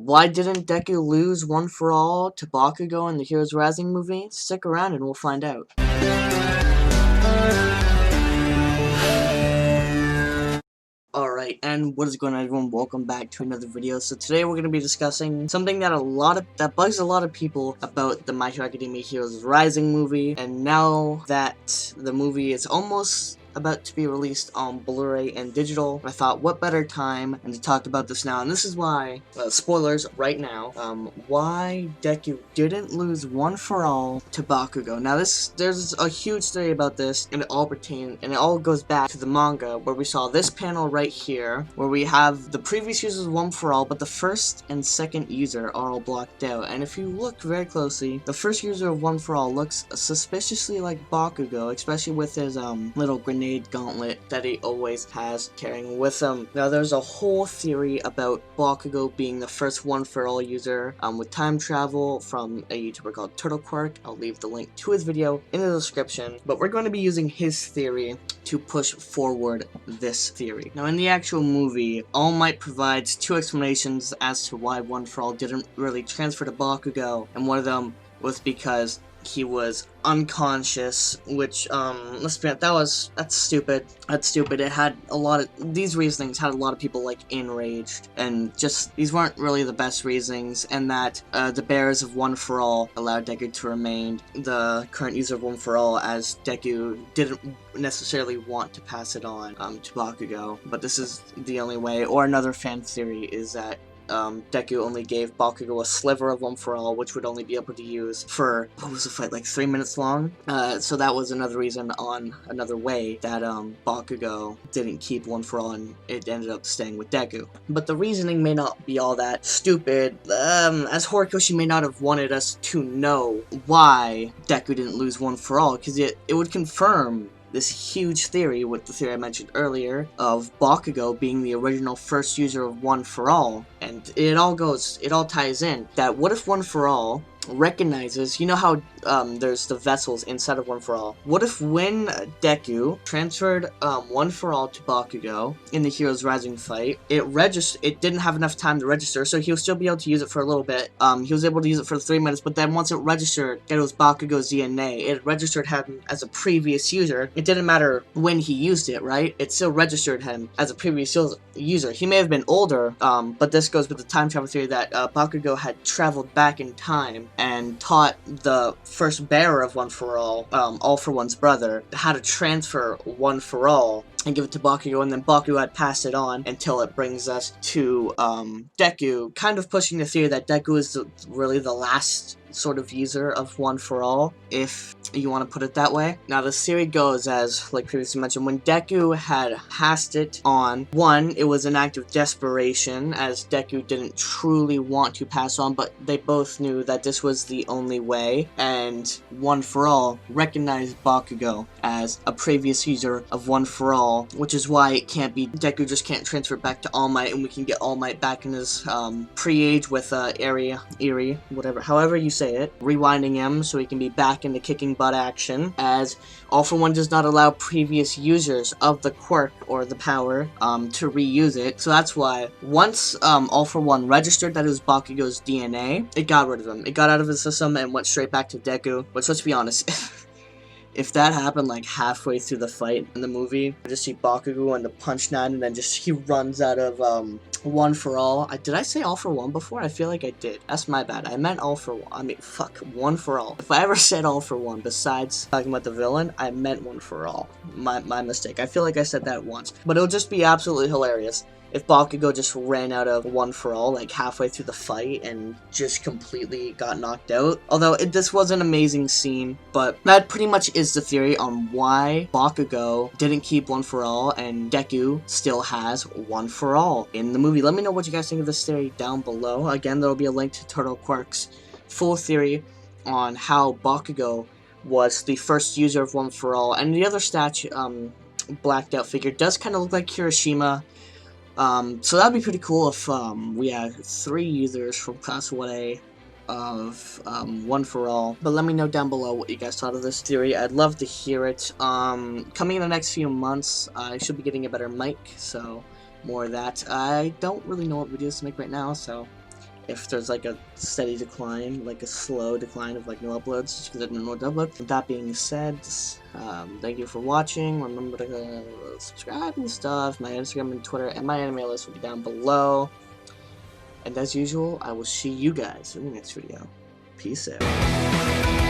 Why didn't Deku lose one for all to Bakugo in the Heroes Rising movie? Stick around and we'll find out. Alright, and what is going on, everyone? Welcome back to another video. So today we're going to be discussing something that bugs a lot of people about the My Hero Academia Heroes Rising movie. And now that the movie is almost about to be released on Blu-ray and digital, I thought what better time and to talk about this now. And this is why, spoilers right now, why Deku didn't lose one for all to Bakugo. Now there's a huge theory about this, and it all goes back to the manga, where we saw this panel right here, where we have the previous user's one for all, but the first and second user are all blocked out. And if you look very closely, the first user of one for all looks suspiciously like Bakugo, especially with his little grenade gauntlet that he always has carrying with him. Now there's a whole theory about Bakugo being the first one for all user with time travel from a YouTuber called Turtle Quark. I'll leave the link to his video in the description, but we're going to be using his theory to push forward this theory. Now in the actual movie, All Might provides two explanations as to why one for all didn't really transfer to Bakugo, and one of them was because he was unconscious, which, let's be honest, that's stupid. That's stupid. It had these reasonings had a lot of people, like, enraged, and just, these weren't really the best reasonings, and that, the bearers of One For All allowed Deku to remain the current user of One For All, as Deku didn't necessarily want to pass it on, to Bakugo, but this is the only way. Or another fan theory is that Deku only gave Bakugo a sliver of One For All, which would only be able to use for, what was the fight, like 3 minutes long? So that was another reason on another way that Bakugo didn't keep One For All and it ended up staying with Deku. But the reasoning may not be all that stupid, as Horikoshi may not have wanted us to know why Deku didn't lose One For All, because it would confirm this huge theory, with the theory I mentioned earlier, of Bakugo being the original first user of One For All. And it all ties in, that what if One For All recognizes, you know how there's the vessels inside of One For All? What if when Deku transferred One For All to Bakugo in the Heroes Rising fight, it didn't have enough time to register, so he'll still be able to use it for a little bit. He was able to use it for 3 minutes, but then once it registered that it was Bakugo's DNA, it registered him as a previous user. It didn't matter when he used it, right? It still registered him as a previous user. He may have been older, but this goes with the time travel theory that Bakugo had traveled back in time and taught the first bearer of One For All For One's brother, how to transfer One For All and give it to Bakugo, and then Bakugo had passed it on until it brings us to Deku, kind of pushing the theory that Deku is really the last sort of user of One For All, if you want to put it that way. Now the theory goes, as like previously mentioned, when Deku had passed it on, one, it was an act of desperation, as Deku didn't truly want to pass on, but they both knew that this was the only way, and One For All recognized Bakugo as a previous user of One For All, which is why it can't be, Deku just can't transfer it back to All Might, and we can get All Might back in his pre-age with Eri, whatever, however you say it, rewinding him so he can be back into kicking butt action, as All For One does not allow previous users of the quirk or the power to reuse it. So that's why once All For One registered that it was Bakugo's DNA, it got rid of him. It got out of his system and went straight back to Deku. Which, let's be honest, if that happened like halfway through the fight in the movie, I just see Bakugo and the punch nine, and then he runs out of One For All. Did I say All For One before? I feel like I did. That's my bad. I meant All For One. I mean, fuck, One For All. If I ever said All For One, besides talking about the villain, I meant One For All. My mistake. I feel like I said that once. But it'll just be absolutely hilarious if Bakugo just ran out of One For All, like, halfway through the fight and just completely got knocked out. Although, this was an amazing scene, but that pretty much is the theory on why Bakugo didn't keep One For All, and Deku still has One For All in the movie. Let me know what you guys think of this theory down below. Again, there will be a link to Turtle Quark's full theory on how Bakugo was the first user of One For All, and the other statue, blacked out figure, does kind of look like Kirishima. So that'd be pretty cool if we had 3 users from Class 1A of One For All. But let me know down below what you guys thought of this theory. I'd love to hear it. Coming in the next few months, I should be getting a better mic, so more of that. I don't really know what videos to make right now, so if there's like a steady decline, like a slow decline of like no uploads, just because I don't know what to upload. With that being said, thank you for watching. Remember to subscribe and stuff. My Instagram and Twitter and my anime list will be down below. And as usual, I will see you guys in the next video. Peace out.